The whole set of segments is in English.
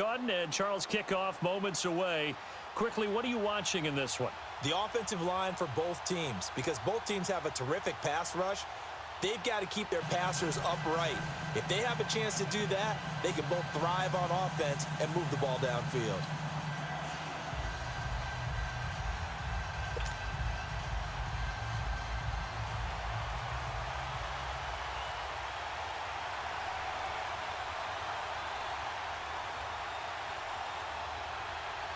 And Charles, kickoff moments away. Quickly, what are you watching in this one? The offensive line for both teams, because both teams have a terrific pass rush. They've got to keep their passers upright. If they have a chance to do that, they can both thrive on offense and move the ball downfield.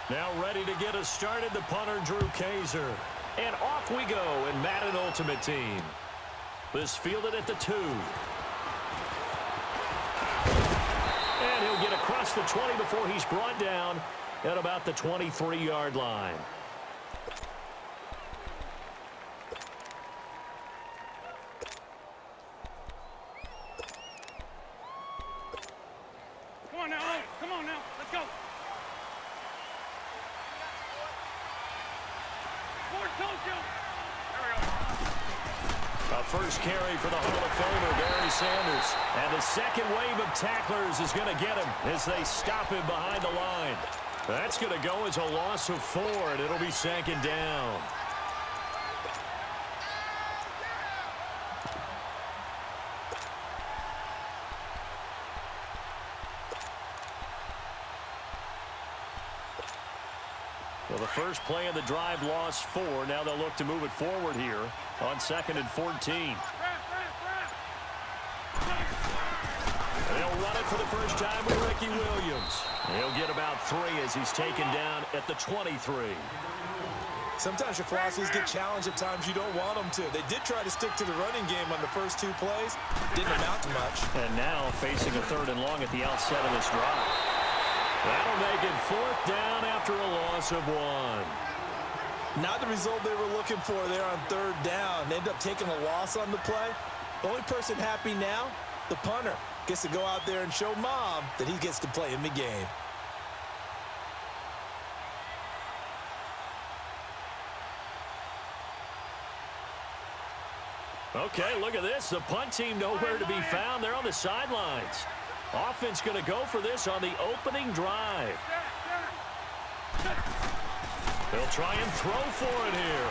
Now ready to get us started, the punter, Drew Shazier. And off we go in Madden Ultimate Team. This fielded at the 2. And he'll get across the 20 before he's brought down at about the 23-yard line. Come on now, come on now, let's go. A first carry for the Hall of Famer, Barry Sanders. And the second wave of tacklers is going to get him as they stop him behind the line. That's going to go as a loss of 4, and it'll be second down. Well, the first play of the drive lost 4. Now they'll look to move it forward here on 2nd and 14. They'll run it for the first time with Ricky Williams. He'll get about 3 as he's taken down at the 23. Sometimes your philosophies get challenged at times you don't want them to. They did try to stick to the running game on the first 2 plays. Didn't amount to much. And now facing a 3rd and long at the outset of this drive. That'll make it 4th down after a loss of 1. Not the result they were looking for there on 3rd down. They end up taking a loss on the play. The only person happy now, the punter, gets to go out there and show Mom that he gets to play in the game. Okay, look at this. The punt team nowhere to be found. They're on the sidelines. Offense going to go for this on the opening drive. They'll try and throw for it here.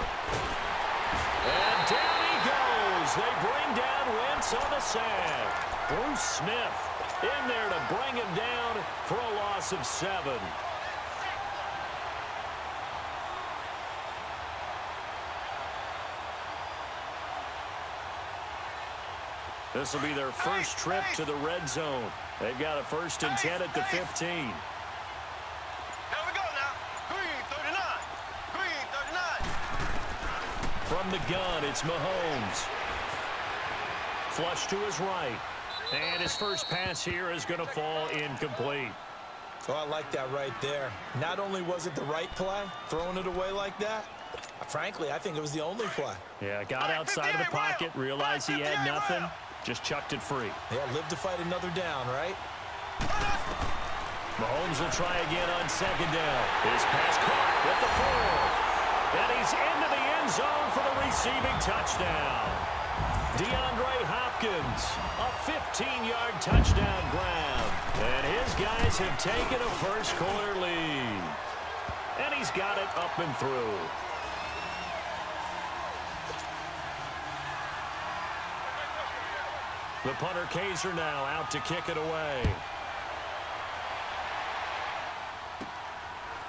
And down he goes. They bring down Wentz on the sack. Bruce Smith in there to bring him down for a loss of 7. This will be their first trip to the red zone. They've got a 1st and 10 at the 15. Here we go now. Green 39. Green 39. From the gun, it's Mahomes. Flush to his right. And his first pass here is going to fall incomplete. Oh, I like that right there. Not only was it the right play, throwing it away like that, frankly, I think it was the only play. Yeah, got outside of the pocket, realized he had nothing, just chucked it free. Yeah, live to fight another down, right? Mahomes will try again on 2nd down. His pass caught with the 4. And he's into the end zone for the receiving touchdown. DeAndre Hopkins, a 15-yard touchdown grab. And his guys have taken a first-quarter lead. And he's got it up and through. The punter Shazier now out to kick it away.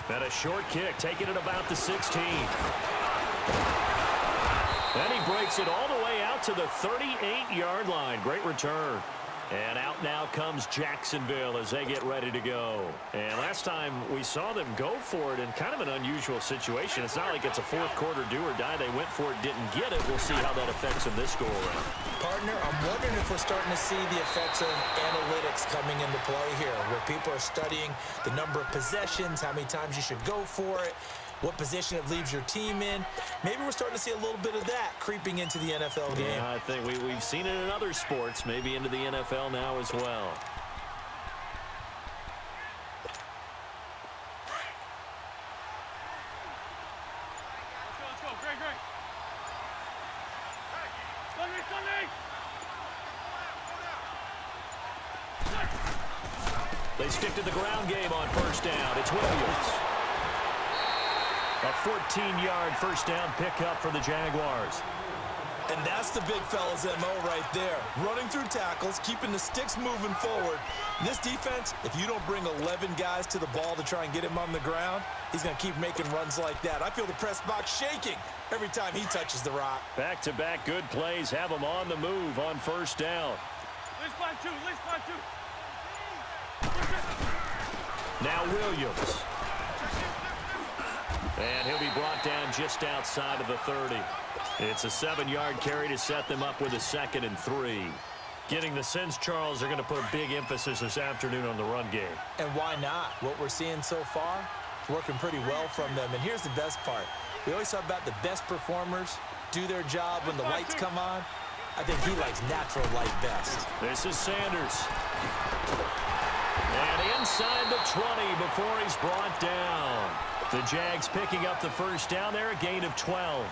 And a short kick, taking it about the 16. And he breaks it all the way out to the 38-yard line. Great return. And out now comes Jacksonville as they get ready to go. And last time we saw them go for it in kind of an unusual situation. It's not like it's a 4th quarter do or die. They went for it, didn't get it. We'll see how that affects them this go-around. Partner, I'm wondering if we're starting to see the effects of analytics coming into play here, where people are studying the number of possessions, how many times you should go for it, what position it leaves your team in. Maybe we're starting to see a little bit of that creeping into the NFL game. Yeah, I think we've seen it in other sports, maybe into the NFL now as well. Let's go. Great. Sunday. They They stick to the ground game on first down. It's Williams. A 14-yard first down pickup for the Jaguars. And that's the big fella's MO right there. Running through tackles, keeping the sticks moving forward. This defense, if you don't bring 11 guys to the ball to try and get him on the ground, he's going to keep making runs like that. I feel the press box shaking every time he touches the rock. Back-to-back good plays have him on the move on first down. Let's find two. Let's find two. Now Williams. And he'll be brought down just outside of the 30. It's a 7-yard carry to set them up with a 2nd and 3. Getting the sense, Charles, are going to put a big emphasis this afternoon on the run game. And why not? What we're seeing so far is working pretty well from them. And here's the best part. We always talk about the best performers do their job when the lights come on. I think he likes natural light best. This is Sanders. And inside the 20 before he's brought down. The Jags picking up the first down there, a gain of 12.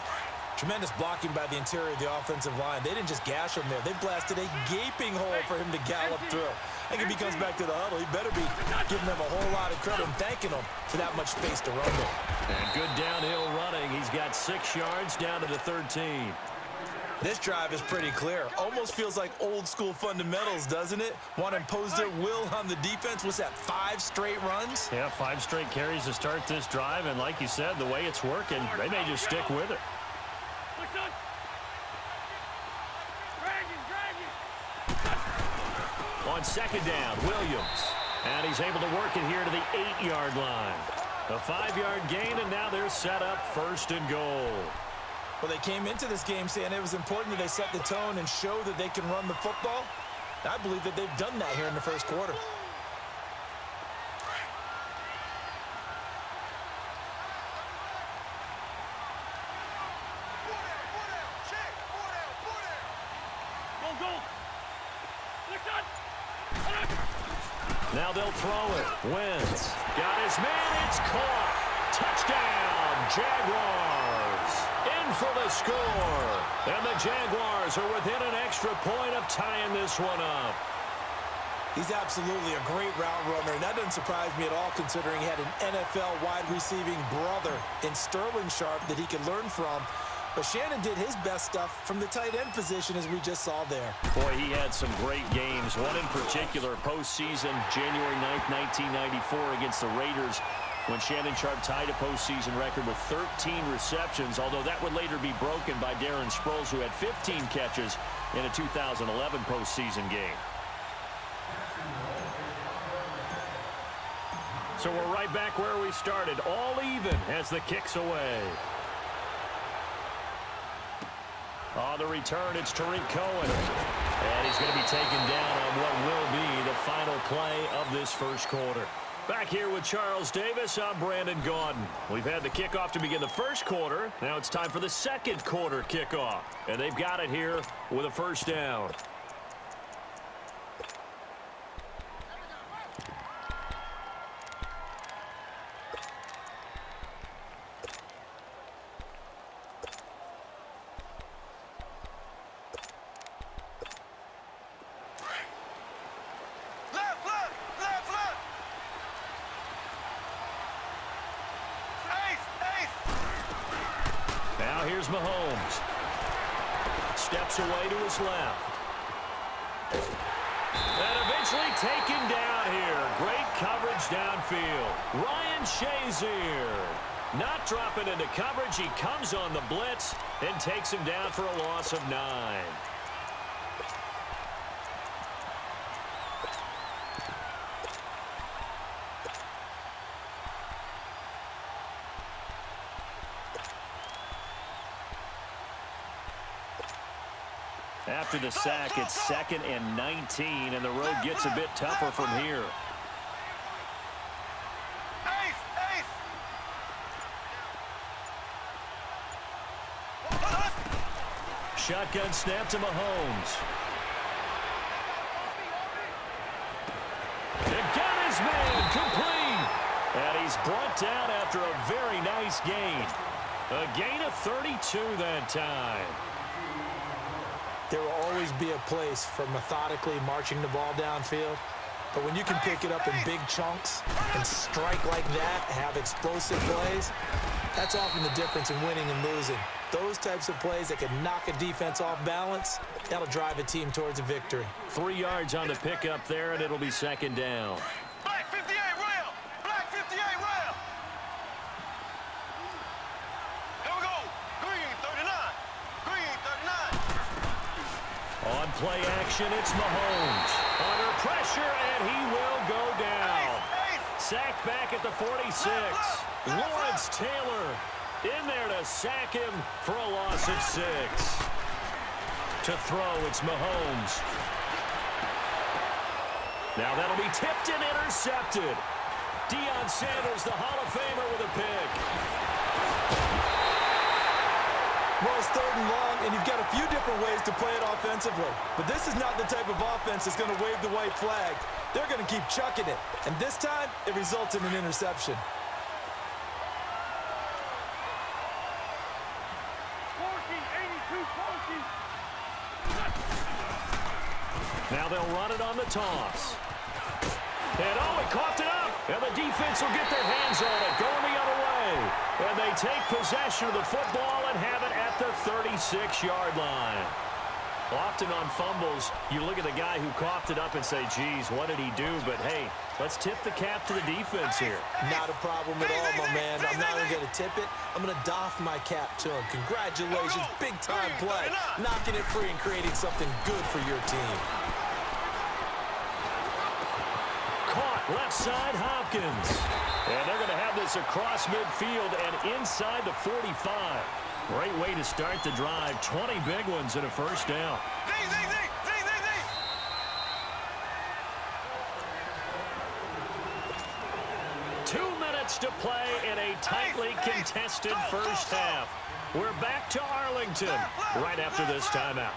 Tremendous blocking by the interior of the offensive line. They didn't just gash him there. They blasted a gaping hole for him to gallop through. I think if he comes back to the huddle, he better be giving them a whole lot of credit and thanking them for that much space to run with. And good downhill running. He's got 6 yards down to the 13. This drive is pretty clear. Almost feels like old school fundamentals, doesn't it? Want to impose their will on the defense. What's that, 5 straight runs? Yeah, 5 straight carries to start this drive. And like you said, the way it's working, they may just stick with it. On 2nd down, Williams. And he's able to work it here to the 8-yard line. A 5-yard gain, and now they're set up 1st and goal. Well, they came into this game saying it was important that they set the tone and show that they can run the football. I believe that they've done that here in the first quarter. Now they'll throw it. Wentz got his man. It's caught. Touchdown, Jaguars. In for the score. And the Jaguars are within an extra point of tying this one up. He's absolutely a great route runner, and that doesn't surprise me at all considering he had an NFL wide receiving brother in Sterling Sharp that he could learn from. But Shannon did his best stuff from the tight end position, as we just saw there. Boy, he had some great games. One in particular, postseason, January 9th, 1994 against the Raiders, when Shannon Sharp tied a postseason record with 13 receptions, although that would later be broken by Darren Sproles, who had 15 catches in a 2011 postseason game. So we're right back where we started, all even as the kick's away. On the return, it's Tariq Cohen. And he's going to be taken down on what will be the final play of this first quarter. Back here with Charles Davis, I'm Brandon Gaudin. We've had the kickoff to begin the first quarter. Now it's time for the second quarter kickoff. And they've got it here with a first down. Here's Mahomes. Steps away to his left. And eventually taken down here. Great coverage downfield. Ryan Shazier not dropping into coverage. He comes on the blitz and takes him down for a loss of 9. After the sack, it's 2nd and 19, and the road gets a bit tougher from here. Shotgun snap to Mahomes. It got his man complete. And he's brought down after a very nice gain. A gain of 32 that time. There will always be a place for methodically marching the ball downfield. But when you can pick it up in big chunks and strike like that, have explosive plays, that's often the difference in winning and losing. Those types of plays that can knock a defense off balance, that'll drive a team towards a victory. 3 yards on the pickup there, and it'll be second down. Black 58 rail. Black 58 rail. Here we go. Green 39. Green 39. On play action, it's Mahomes. Under pressure, and he will go down. Sacked back at the 46. Lawrence Taylor in there to sack him for a loss of 6. To throw, it's Mahomes. Now that'll be tipped and intercepted. Deion Sanders, the Hall of Famer, with a pick. Well, it's 3rd and long, and you've got a few different ways to play it offensively. But this is not the type of offense that's going to wave the white flag. They're going to keep chucking it. And this time, it results in an interception. 82-14. Now they'll run it on the toss. And oh, he coughed it up. And the defense will get their hands on it, going the other way. And they take possession of the football and have it at the 36-yard line. Often on fumbles, you look at the guy who coughed it up and say, geez, what did he do? But, hey, let's tip the cap to the defense here. Not a problem at all, my man. I'm not even going to tip it. I'm going to doff my cap to him. Congratulations, big-time play. Knocking it free and creating something good for your team. Caught left side, Hopkins. And they're going to have this across midfield and inside the 45. Great way to start the drive. 20 big ones and a first down. 2 minutes to play in a tightly contested first half. We're back to Arlington right after this timeout.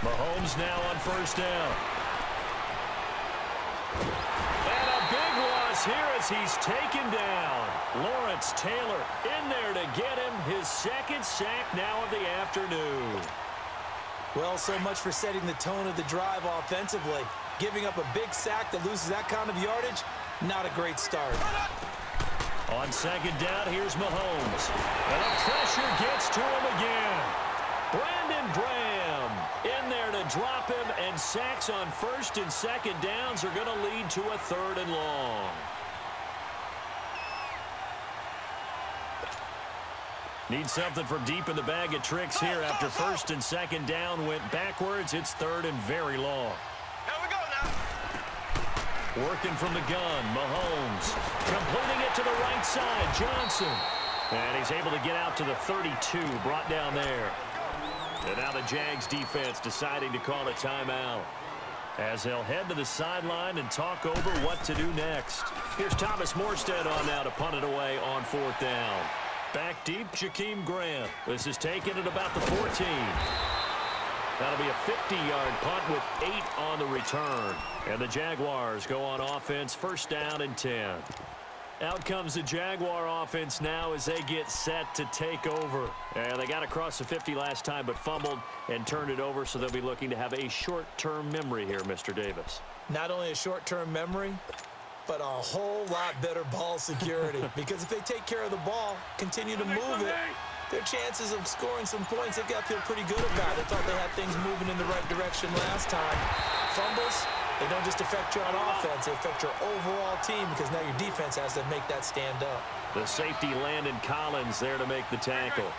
Mahomes now on first down. And a big loss here as he's taken down. Lawrence Taylor in there to get him his second sack now of the afternoon. Well, so much for setting the tone of the drive offensively. Giving up a big sack that loses that kind of yardage, not a great start. On second down, here's Mahomes. And the pressure gets to him again. Brandon Graham in there to drop him, and sacks on first and second downs are going to lead to a 3rd and long. Need something from deep in the bag of tricks here after first and second down went backwards. It's 3rd and very long. Here we go now. Working from the gun, Mahomes. Completing it to the right side, Johnson. And he's able to get out to the 32, brought down there. And now the Jags defense deciding to call a timeout, as they'll head to the sideline and talk over what to do next. Here's Thomas Morstead on now to punt it away on 4th down. Back deep, Jakeem Grant. This is taken at about the 14. That'll be a 50-yard punt with 8 on the return. And the Jaguars go on offense, first down and 10. Out comes the Jaguar offense now as they get set to take over. And they got across the 50 last time but fumbled and turned it over, so they'll be looking to have a short-term memory here, Mr. Davis. Not only a short-term memory, but a whole lot better ball security. Because if they take care of the ball, continue to move it, their chances of scoring some points, they've got to feel pretty good about it. Thought they had things moving in the right direction last time. Fumbles, they don't just affect you on offense, they affect your overall team, because now your defense has to make that stand up. The safety, Landon Collins, there to make the tackle.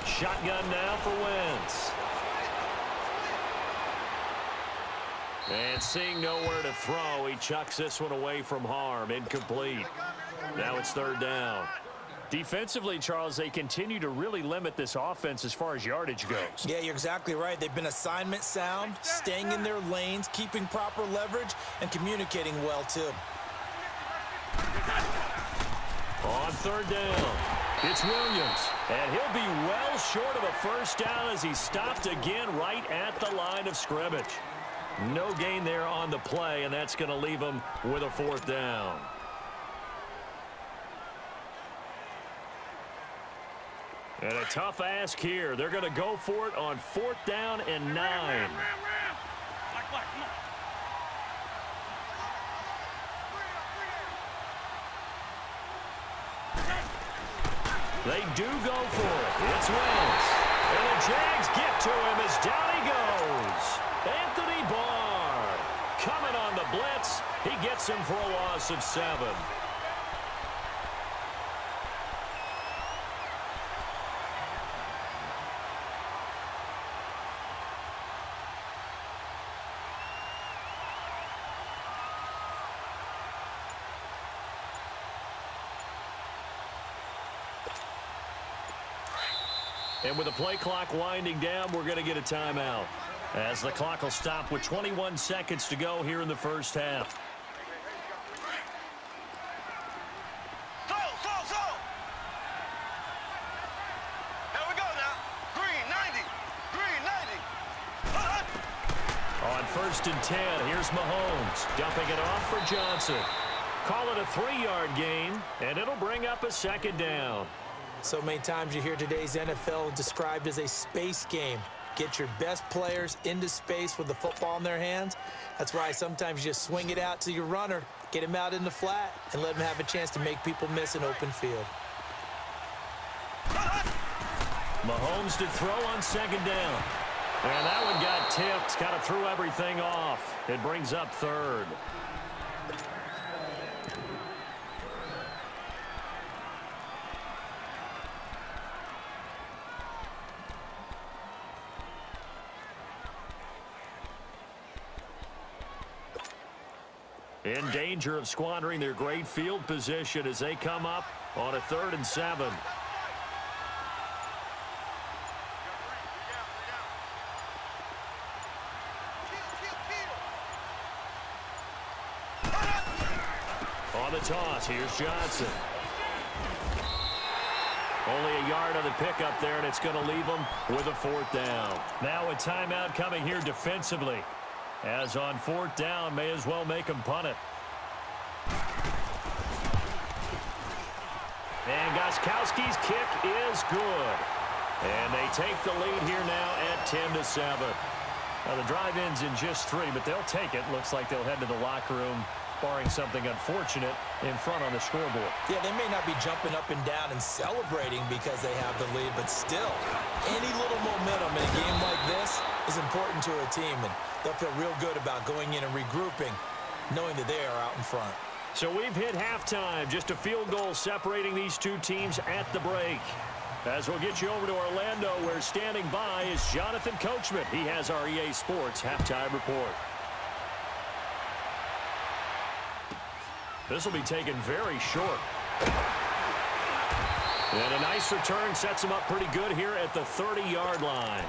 Shotgun now for Wentz. And seeing nowhere to throw, he chucks this one away from harm. Incomplete. Now it's 3rd down. Defensively, Charles, they continue to really limit this offense as far as yardage goes. Yeah, you're exactly right. They've been assignment sound, staying in their lanes, keeping proper leverage, and communicating well, too. On 3rd down. It's Williams, and he'll be well short of a first down as he stopped again right at the line of scrimmage. No gain there on the play, and that's going to leave him with a fourth down. And a tough ask here. They're going to go for it on 4th down and 9. They do go for it. It's Wentz. And the Jags get to him as down he goes. Anthony Barr coming on the blitz. He gets him for a loss of 7. And with the play clock winding down, we're going to get a timeout, as the clock will stop with 21 seconds to go here in the first half. Here we go now. Green 90. Green 90. On 1st and 10, here's Mahomes dumping it off for Johnson. Call it a 3-yard gain, and it'll bring up a 2nd down. So many times you hear today's NFL described as a space game. Get your best players into space with the football in their hands. That's why sometimes you just swing it out to your runner, get him out in the flat, and let him have a chance to make people miss an open field. Mahomes to throw on 2nd down. And that one got tipped, kind of threw everything off. It brings up 3rd. In danger of squandering their great field position as they come up on a 3rd and 7. On the toss, here's Johnson. Only a yard on the pickup there, and it's going to leave them with a 4th down. Now a timeout coming here defensively. As on 4th down, may as well make him punt it. And Gostkowski's kick is good. And they take the lead here now at 10-7. Now the drive ends in just 3, but they'll take it. Looks like they'll head to the locker room, barring something unfortunate, in front on the scoreboard. Yeah, they may not be jumping up and down and celebrating because they have the lead, but still, any little momentum in a game like this is important to a team, and they'll feel real good about going in and regrouping, knowing that they are out in front. So we've hit halftime. Just a field goal separating these two teams at the break. As we'll get you over to Orlando, where standing by is Jonathan Coachman. He has our EA Sports halftime report. This will be taken very short. And a nice return sets him up pretty good here at the 30-yard line.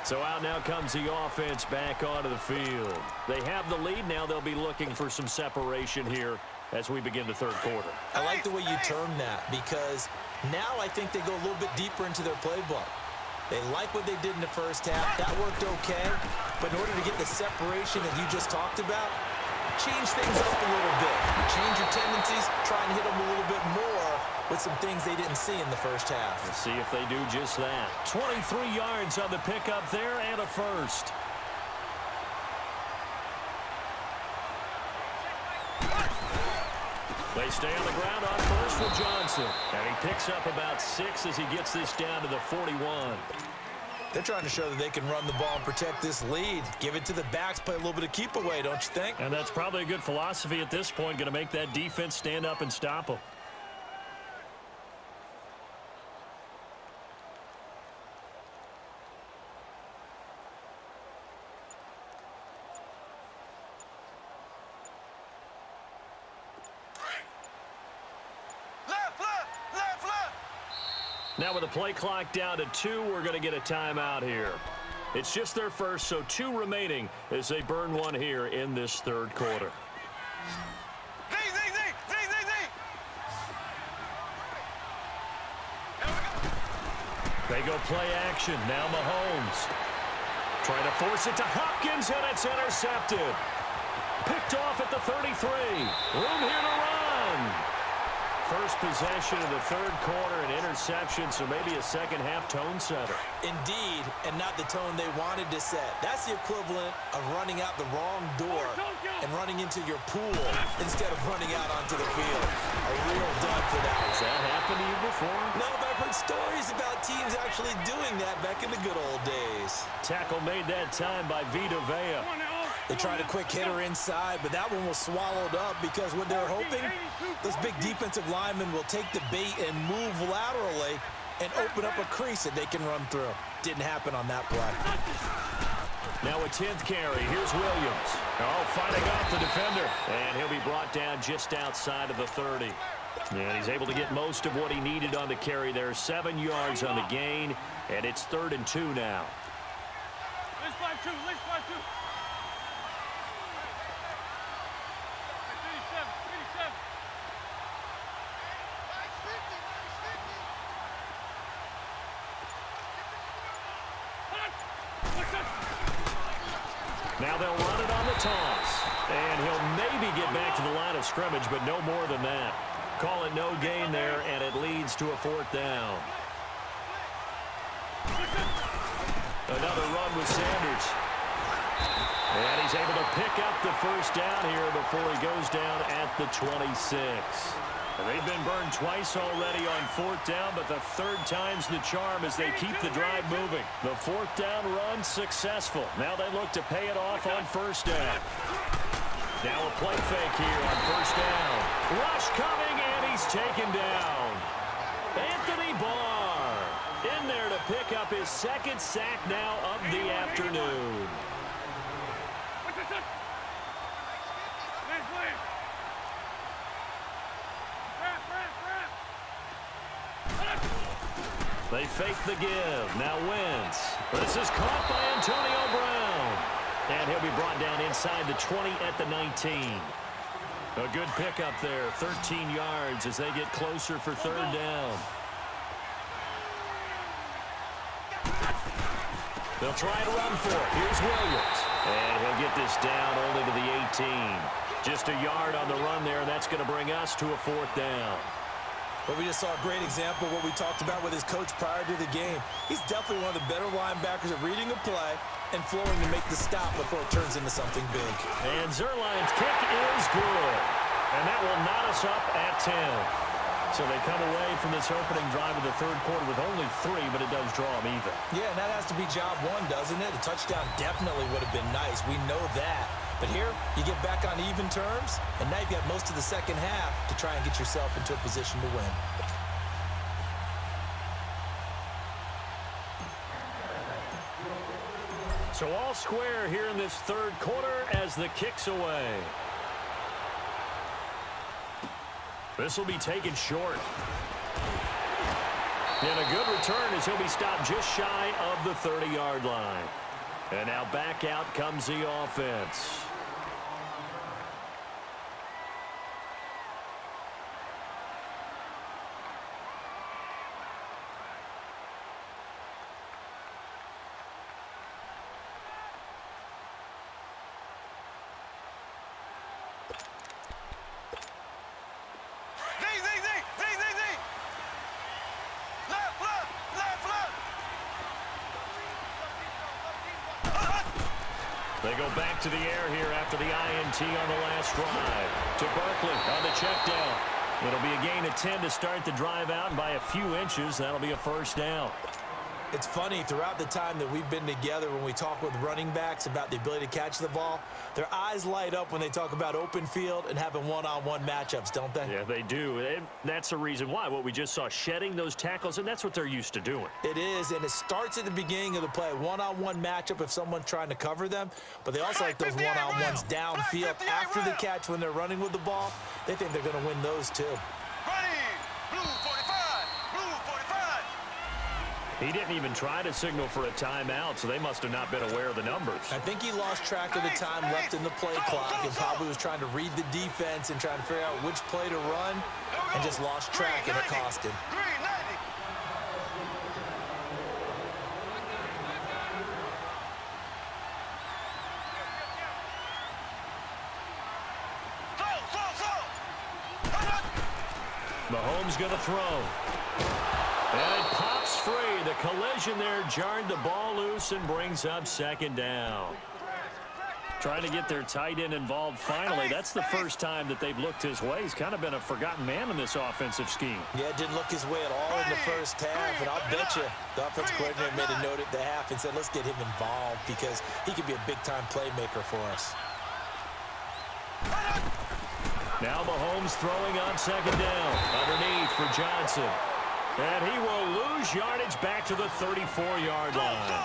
So out now comes the offense back onto the field. They have the lead. Now they'll be looking for some separation here as we begin the 3rd quarter. I like the way you term that, because now I think they go a little bit deeper into their playbook. They like what they did in the first half. That worked okay. But in order to get the separation that you just talked about, change things up a little bit. Change your tendencies, try and hit them a little bit more with some things they didn't see in the first half. Let's see if they do just that. 23 yards on the pickup there and a first. They stay on the ground on first with Johnson. And he picks up about 6 as he gets this down to the 41. They're trying to show that they can run the ball and protect this lead. Give it to the backs, play a little bit of keep away, don't you think? And that's probably a good philosophy at this point, going to make that defense stand up and stop them. Now with the play clock down to 2, we're going to get a timeout here. It's just their first, so 2 remaining as they burn one here in this 3rd quarter. They go play action. Now Mahomes. Trying to force it to Hopkins, and it's intercepted. Picked off at the 33. Room here to run. First possession of the third quarter, an interception, so maybe a second-half tone setter. Indeed, and not the tone they wanted to set. That's the equivalent of running out the wrong door and running into your pool instead of running out onto the field. A real dud for that. Has that happened to you before? No, but I've heard stories about teams actually doing that back in the good old days. Tackle made that time by Vita Vea. They tried a quick hitter inside, but that one was swallowed up because what they're hoping, those big defensive linemen will take the bait and move laterally and open up a crease that they can run through. Didn't happen on that play. Now a 10th carry. Here's Williams. Oh, fighting off the defender. And he'll be brought down just outside of the 30. And he's able to get most of what he needed on the carry there. 7 yards on the gain, and it's 3rd and 2 now. Let's find two. Let's find two. 37. Now they'll run it on the toss. And he'll maybe get back to the line of scrimmage, but no more than that. Call it no gain there, and it leads to a 4th down. Another run with Sanders. And he's able to pick up the first down here before he goes down at the 26. And they've been burned twice already on 4th down, but the 3rd time's the charm as they keep the drive moving. The 4th down run successful. Now they look to pay it off on 1st down. Now a play fake here on 1st down. Rush coming, and he's taken down. Anthony Barr in there to pick up his 2nd sack now of the afternoon. They fake the give. Now Wentz. This is caught by Antonio Brown. And he'll be brought down inside the 20 at the 19. A good pickup there. 13 yards as they get closer for 3rd down. They'll try and run for it. Here's Williams. And he'll get this down only to the 18. Just a yard on the run there, and that's going to bring us to a 4th down. But we just saw a great example of what we talked about with his coach prior to the game. He's definitely one of the better linebackers at reading a play and flowing to make the stop before it turns into something big. And Zerline's kick is good. And that will knot us up at 10. So they come away from this opening drive of the 3rd quarter with only 3, but it does draw them even. Yeah, and that has to be job 1, doesn't it? A touchdown definitely would have been nice. We know that. But here, you get back on even terms, and now you've got most of the second half to try and get yourself into a position to win. So all square here in this 3rd quarter as the kick's away. This will be taken short. And a good return as he'll be stopped just shy of the 30-yard line. And now back out comes the offense. They go back to the air here after the INT on the last drive. To Barkley on the check down. It'll be a gain of 10 to start the drive out, and by a few inches, that'll be a 1st down. It's funny, throughout the time that we've been together, when we talk with running backs about the ability to catch the ball, their eyes light up when they talk about open field and having one-on-one matchups, don't they? Yeah, they do. And that's the reason why. What we just saw, shedding those tackles, and that's what they're used to doing. It is, and it starts at the beginning of the play. One-on-one matchup if someone's trying to cover them, but they also like those one-on-ones downfield after the catch when they're running with the ball. They think they're going to win those too. He didn't even try to signal for a timeout, so they must have not been aware of the numbers. I think he lost track of the time left in the play clock and probably was trying to read the defense and trying to figure out which play to run and just lost track, and it cost him. Mahomes going to throw. And it pops free. The collision there jarred the ball loose and brings up second down. Trying to get their tight end involved finally. That's the first time that they've looked his way. He's kind of been a forgotten man in this offensive scheme. Yeah, didn't look his way at all in the first half. And I'll bet you the offensive coordinator made a note at the half and said, let's get him involved because he could be a big-time playmaker for us. Now Mahomes throwing on second down. Underneath for Johnson. And he will lose yardage back to the 34-yard line.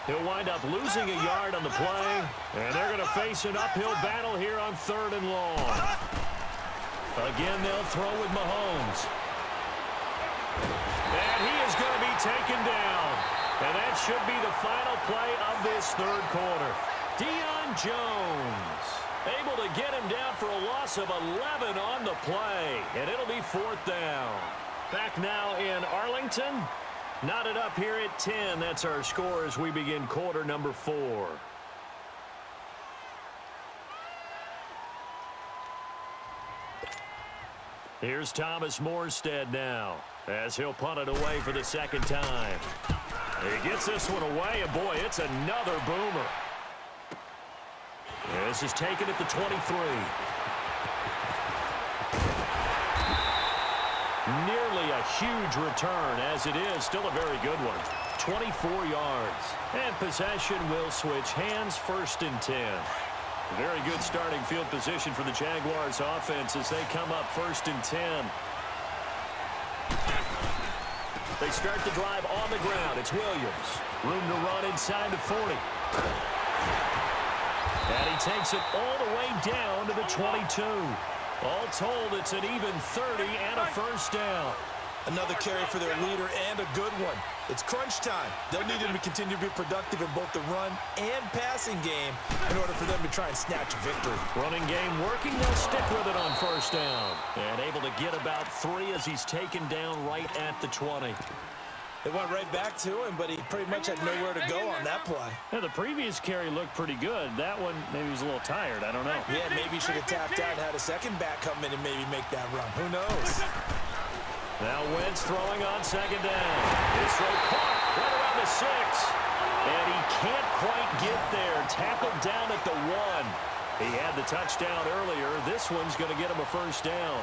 He'll wind up losing a yard on the play, and they're going to face an uphill battle here on 3rd and long. Again, they'll throw with Mahomes. And he is going to be taken down. And that should be the final play of this 3rd quarter. Deion Jones able to get him down for a loss of 11 on the play, and it'll be 4th down. Back now in Arlington. Knotted up here at 10. That's our score as we begin quarter number 4. Here's Thomas Morstead now as he'll punt it away for the second time. He gets this one away, and boy, it's another boomer. This is taken at the 23. Nearly a huge return, as it is still a very good one. 24 yards. And possession will switch hands, 1st and 10. Very good starting field position for the Jaguars offense as they come up 1st and 10. They start the drive on the ground. It's Williams. Room to run inside the 40. And he takes it all the way down to the 22. All told, it's an even 30 and a 1st down. Another carry for their leader and a good one. It's crunch time. They'll need him to continue to be productive in both the run and passing game in order for them to try and snatch a victory. Running game working. They'll stick with it on 1st down. And able to get about 3 as he's taken down right at the 20. They went right back to him, but he pretty much had nowhere to go on that play. Yeah, the previous carry looked pretty good. That one, maybe he was a little tired. I don't know. Yeah, maybe he should have tapped out and had a second back come in and maybe make that run. Who knows? Now Wentz throwing on second down. His throw caught right around the 6. And he can't quite get there. Tackled down at the 1. He had the touchdown earlier. This one's going to get him a 1st down.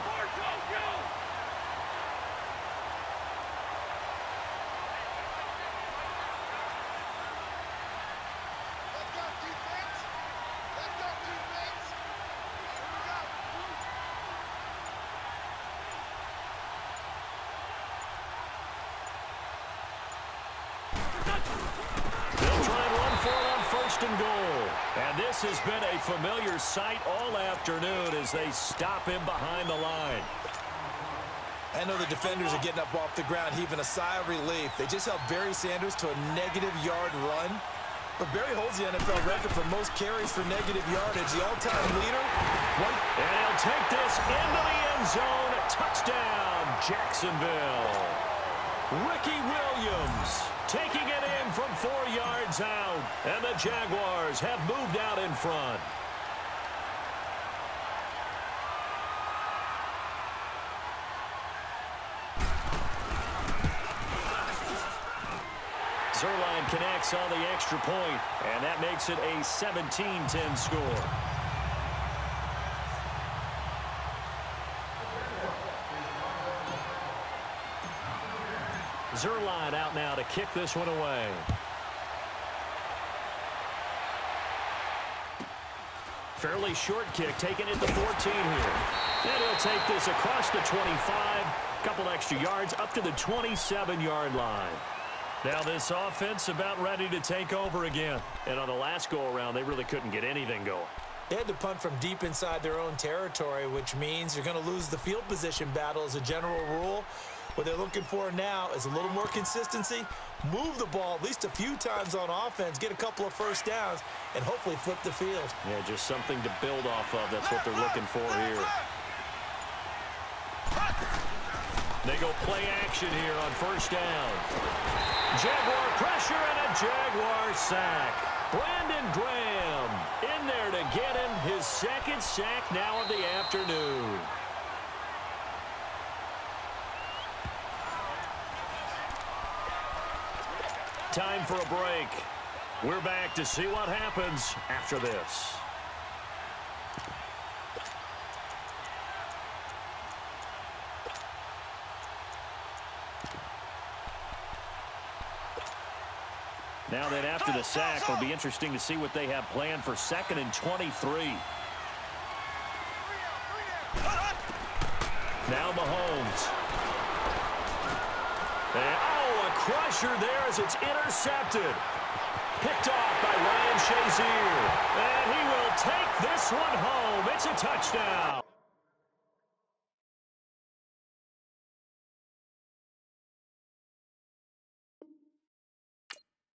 They'll try and run for it on 1st and goal. And this has been a familiar sight all afternoon as they stop him behind the line. I know the defenders are getting up off the ground, heaving a sigh of relief. They just held Barry Sanders to a -yard run. But Barry holds the NFL record for most carries for negative yardage. The all-time leader. And he'll take this into the end zone. Touchdown, Jacksonville. Ricky Williams taking it in from 4 yards out. And the Jaguars have moved out in front. Zerline connects on the extra point, and that makes it a 17-10 score. Zerline out now to kick this one away. Fairly short kick, taken at the 14 here. And he'll take this across the 25, couple extra yards, up to the 27-yard line. Now this offense about ready to take over again. And on the last go-around, they really couldn't get anything going. They had to punt from deep inside their own territory, which means you're going to lose the field position battle as a general rule. What they're looking for now is a little more consistency, move the ball at least a few times on offense, get a couple of first downs, and hopefully flip the field. Yeah, just something to build off of. That's what they're looking for here. They go play action here on first down. Jaguar pressure and a Jaguar sack. Brandon Graham in there to get him his second sack now of the afternoon. time for a break. We're back to see what happens after this. Now then, after the sack, it'll be interesting to see what they have planned for 2nd and 23. Now Mahomes. And, a crusher there as it's intercepted. Picked off by Shazier. And he will take this one home. It's a touchdown.